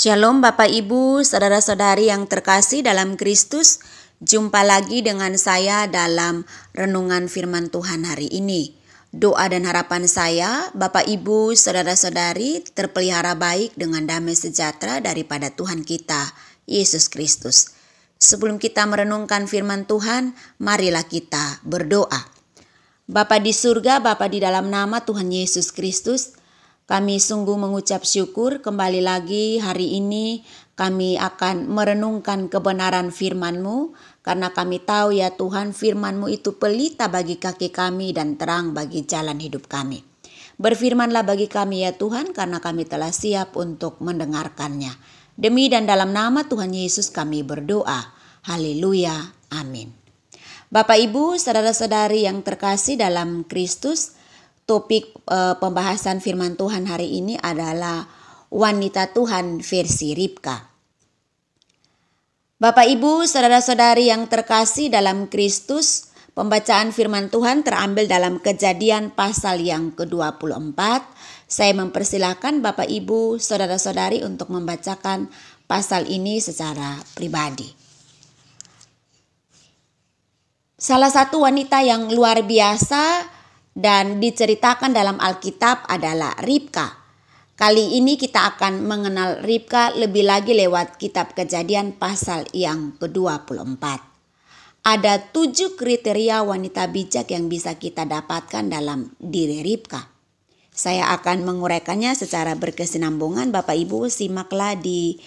Shalom Bapak Ibu, saudara-saudari yang terkasih dalam Kristus. Jumpa lagi dengan saya dalam renungan firman Tuhan hari ini. Doa dan harapan saya, Bapak Ibu, saudara-saudari terpelihara baik dengan damai sejahtera daripada Tuhan kita, Yesus Kristus. Sebelum kita merenungkan firman Tuhan, marilah kita berdoa. Bapa di surga, Bapa di dalam nama Tuhan Yesus Kristus, kami sungguh mengucap syukur kembali lagi hari ini kami akan merenungkan kebenaran firman-Mu, karena kami tahu ya Tuhan, firman-Mu itu pelita bagi kaki kami dan terang bagi jalan hidup kami. Berfirmanlah bagi kami ya Tuhan, karena kami telah siap untuk mendengarkannya. Demi dan dalam nama Tuhan Yesus kami berdoa. Haleluya. Amin. Bapak Ibu, saudara-saudari yang terkasih dalam Kristus, topik pembahasan firman Tuhan hari ini adalah wanita Tuhan versi Ribka. Bapak Ibu, saudara-saudari yang terkasih dalam Kristus, pembacaan firman Tuhan terambil dalam Kejadian pasal yang ke-24. Saya mempersilahkan Bapak Ibu, saudara-saudari untuk membacakan pasal ini secara pribadi. Salah satu wanita yang luar biasa dan diceritakan dalam Alkitab adalah Ribka. Kali ini kita akan mengenal Ribka lebih lagi lewat kitab Kejadian pasal yang ke-24. Ada 7 kriteria wanita bijak yang bisa kita dapatkan dalam diri Ribka. Saya akan menguraikannya secara berkesinambungan. Bapak Ibu simaklah di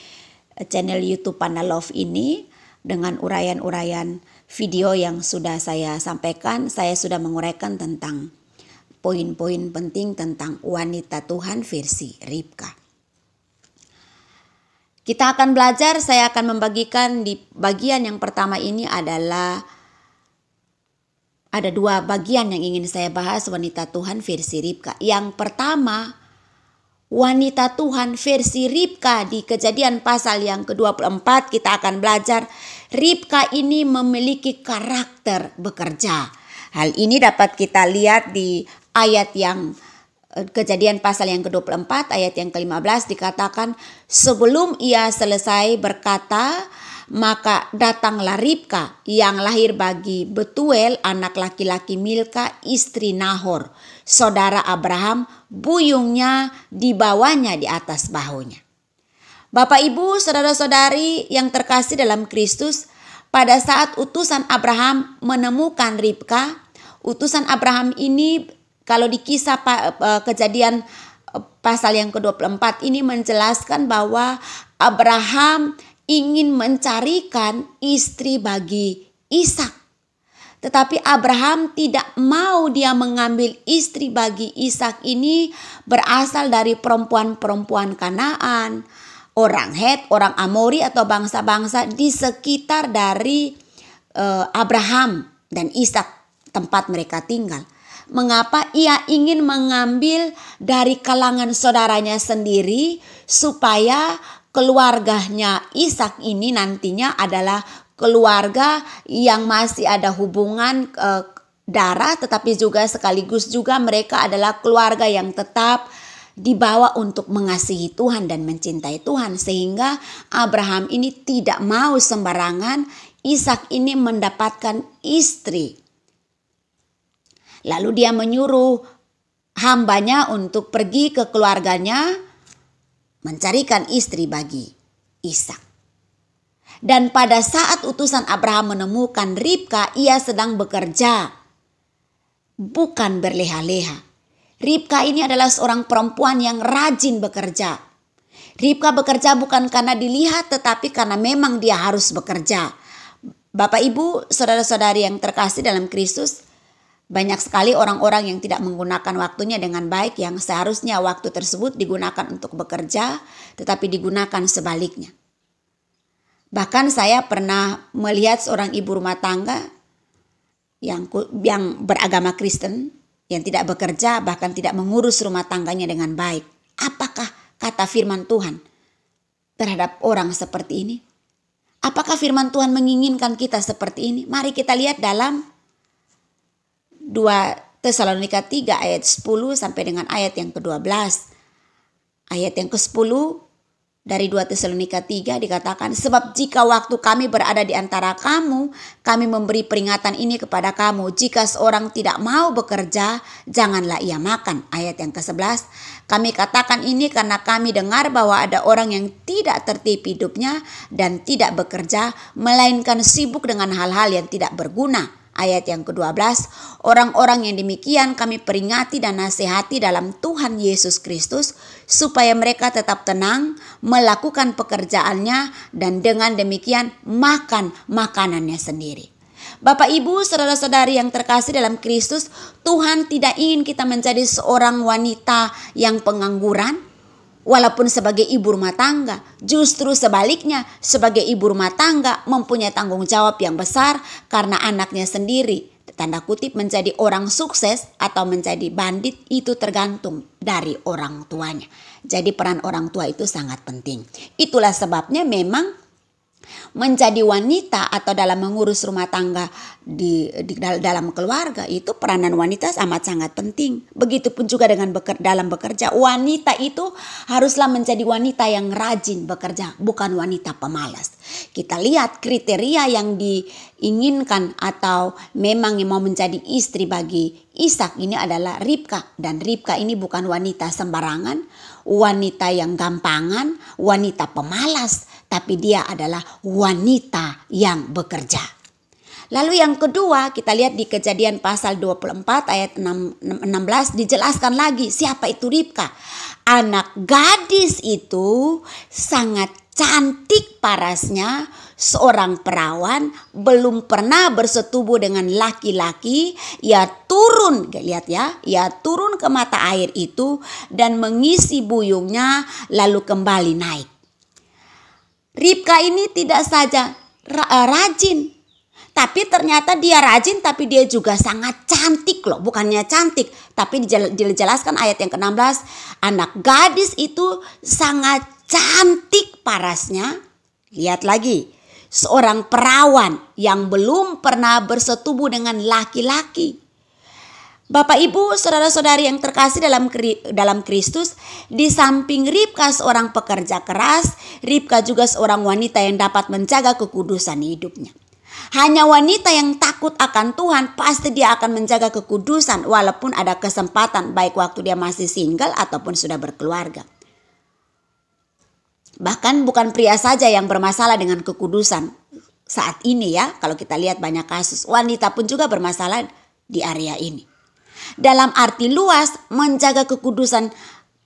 channel YouTube Panda Love ini dengan uraian-uraian video yang sudah saya sampaikan. Saya sudah menguraikan tentang poin-poin penting tentang wanita Tuhan versi Ribka. Kita akan belajar, saya akan membagikan di bagian yang pertama ini adalah ada 2 bagian yang ingin saya bahas wanita Tuhan versi Ribka. Yang pertama, wanita Tuhan versi Ribka di Kejadian pasal yang ke-24 kita akan belajar Ribka ini memiliki karakter bekerja. Hal ini dapat kita lihat di ayat yang Kejadian pasal yang ke-24 ayat yang ke-15 dikatakan, sebelum ia selesai berkata, maka datanglah Ribka yang lahir bagi Betuel anak laki-laki Milka istri Nahor, saudara Abraham, buyungnya dibawanya di atas bahunya. Bapak Ibu, saudara-saudari yang terkasih dalam Kristus, pada saat utusan Abraham menemukan Ribka, utusan Abraham ini kalau di kisah Kejadian pasal yang ke-24 ini menjelaskan bahwa Abraham ingin mencarikan istri bagi Ishak. Tetapi Abraham tidak mau dia mengambil istri bagi Ishak ini berasal dari perempuan-perempuan Kanaan, orang Het, orang Amori atau bangsa-bangsa di sekitar dari Abraham dan Ishak tempat mereka tinggal. Mengapa ia ingin mengambil dari kalangan saudaranya sendiri supaya keluarganya Ishak ini nantinya adalah keluarga yang masih ada hubungan darah, tetapi juga sekaligus juga mereka adalah keluarga yang tetap dibawa untuk mengasihi Tuhan dan mencintai Tuhan. Sehingga Abraham ini tidak mau sembarangan Ishak ini mendapatkan istri. Lalu dia menyuruh hambanya untuk pergi ke keluarganya mencarikan istri bagi Ishak. Dan pada saat utusan Abraham menemukan Ribka, ia sedang bekerja, bukan berleha-leha. Ribka ini adalah seorang perempuan yang rajin bekerja. Ribka bekerja bukan karena dilihat, tetapi karena memang dia harus bekerja. Bapak Ibu, saudara-saudari yang terkasih dalam Kristus, banyak sekali orang-orang yang tidak menggunakan waktunya dengan baik, yang seharusnya waktu tersebut digunakan untuk bekerja, tetapi digunakan sebaliknya. Bahkan saya pernah melihat seorang ibu rumah tangga yang beragama Kristen, yang tidak bekerja, bahkan tidak mengurus rumah tangganya dengan baik. Apakah kata firman Tuhan terhadap orang seperti ini? Apakah firman Tuhan menginginkan kita seperti ini? Mari kita lihat dalam 2 Tesalonika 3 ayat 10 sampai dengan ayat yang ke-12. Ayat yang ke-10 Dari 2 Tesalonika 3 dikatakan, sebab jika waktu kami berada di antara kamu, kami memberi peringatan ini kepada kamu. Jika seorang tidak mau bekerja, janganlah ia makan. Ayat yang ke-11, kami katakan ini karena kami dengar bahwa ada orang yang tidak tertib hidupnya dan tidak bekerja, melainkan sibuk dengan hal-hal yang tidak berguna. Ayat yang ke-12, orang-orang yang demikian kami peringati dan nasihati dalam Tuhan Yesus Kristus supaya mereka tetap tenang, melakukan pekerjaannya dan dengan demikian makan makanannya sendiri. Bapak Ibu, saudara-saudari yang terkasih dalam Kristus, Tuhan tidak ingin kita menjadi seorang wanita yang pengangguran, walaupun sebagai ibu rumah tangga. Justru sebaliknya, sebagai ibu rumah tangga mempunyai tanggung jawab yang besar karena anaknya sendiri, tanda kutip, menjadi orang sukses atau menjadi bandit itu tergantung dari orang tuanya. Jadi peran orang tua itu sangat penting. Itulah sebabnya memang menjadi wanita atau dalam mengurus rumah tangga di dalam keluarga itu peranan wanita amat sangat penting. Begitupun juga dengan dalam bekerja. Wanita itu haruslah menjadi wanita yang rajin bekerja, bukan wanita pemalas. Kita lihat kriteria yang diinginkan atau memang yang mau menjadi istri bagi Ishak ini adalah Ribka. Dan Ribka ini bukan wanita sembarangan, wanita yang gampangan, wanita pemalas, tapi dia adalah wanita yang bekerja. Lalu yang kedua, kita lihat di Kejadian pasal 24 ayat 16 dijelaskan lagi siapa itu Ribka. Anak gadis itu sangat cantik parasnya, seorang perawan, belum pernah bersetubuh dengan laki-laki. Ia turun, lihat ya, ia turun ke mata air itu dan mengisi buyungnya lalu kembali naik. Ribka ini tidak saja rajin, tapi ternyata dia rajin, tapi dia juga sangat cantik loh. Bukannya cantik, tapi dijelaskan ayat yang ke-16, anak gadis itu sangat cantik parasnya. Lihat lagi, seorang perawan yang belum pernah bersetubuh dengan laki-laki. Bapak Ibu, saudara-saudari yang terkasih dalam Kristus, di samping Ribka seorang pekerja keras, Ribka juga seorang wanita yang dapat menjaga kekudusan hidupnya. Hanya wanita yang takut akan Tuhan pasti dia akan menjaga kekudusan walaupun ada kesempatan, baik waktu dia masih single ataupun sudah berkeluarga. Bahkan bukan pria saja yang bermasalah dengan kekudusan saat ini ya. Kalau kita lihat banyak kasus, wanita pun juga bermasalah di area ini. Dalam arti luas, menjaga kekudusan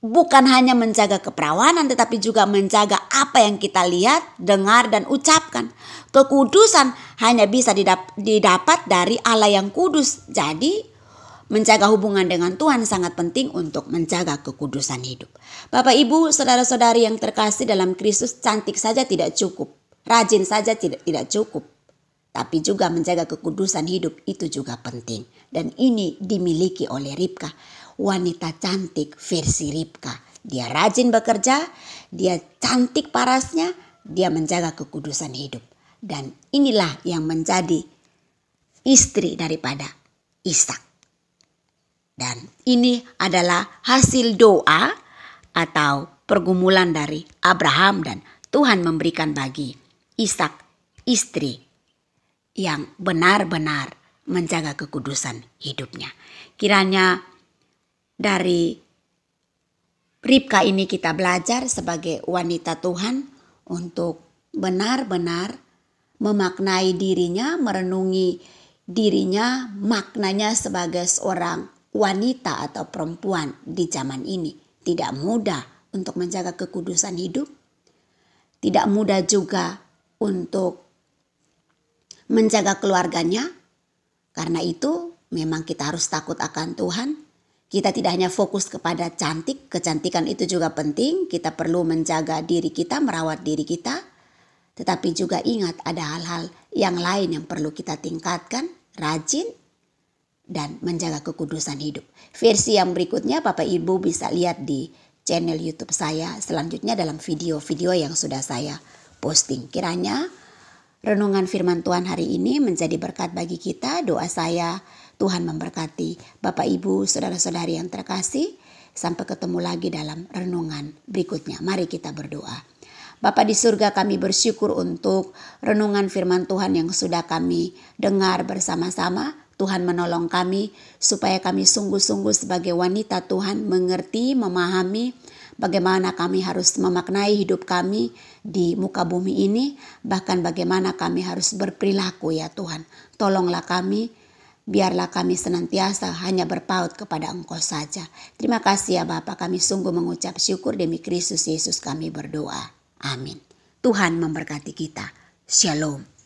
bukan hanya menjaga keperawanan, tetapi juga menjaga apa yang kita lihat, dengar, dan ucapkan. Kekudusan hanya bisa didapat dari Allah yang kudus. Jadi, menjaga hubungan dengan Tuhan sangat penting untuk menjaga kekudusan hidup. Bapak, Ibu, saudara-saudari yang terkasih dalam Kristus, cantik saja tidak cukup. Rajin saja tidak cukup. Tapi juga menjaga kekudusan hidup itu juga penting. Dan ini dimiliki oleh Ribka. Wanita cantik versi Ribka. Dia rajin bekerja, dia cantik parasnya, dia menjaga kekudusan hidup. Dan inilah yang menjadi istri daripada Ishak. Dan ini adalah hasil doa atau pergumulan dari Abraham, dan Tuhan memberikan bagi Ishak istri yang benar-benar menjaga kekudusan hidupnya. Kiranya dari Ribka ini kita belajar sebagai wanita Tuhan untuk benar-benar memaknai dirinya, merenungi dirinya, maknanya sebagai seorang wanita atau perempuan di zaman ini. Tidak mudah untuk menjaga kekudusan hidup. Tidak mudah juga untuk menjaga keluarganya. Karena itu memang kita harus takut akan Tuhan. Kita tidak hanya fokus kepada cantik, kecantikan itu juga penting. Kita perlu menjaga diri kita, merawat diri kita. Tetapi juga ingat ada hal-hal yang lain yang perlu kita tingkatkan, rajin, dan menjaga kekudusan hidup. Versi yang berikutnya Bapak Ibu bisa lihat di channel YouTube saya selanjutnya dalam video-video yang sudah saya posting. Kiranya renungan firman Tuhan hari ini menjadi berkat bagi kita. Doa saya Tuhan memberkati Bapak Ibu, saudara-saudari yang terkasih. Sampai ketemu lagi dalam renungan berikutnya. Mari kita berdoa. Bapa di surga, kami bersyukur untuk renungan firman Tuhan yang sudah kami dengar bersama-sama. Tuhan menolong kami supaya kami sungguh-sungguh sebagai wanita Tuhan mengerti, memahami bagaimana kami harus memaknai hidup kami di muka bumi ini. Bahkan bagaimana kami harus berperilaku ya Tuhan. Tolonglah kami, biarlah kami senantiasa hanya berpaut kepada Engkau saja. Terima kasih ya Bapa, kami sungguh mengucap syukur demi Kristus Yesus kami berdoa. Amin. Tuhan memberkati kita. Shalom.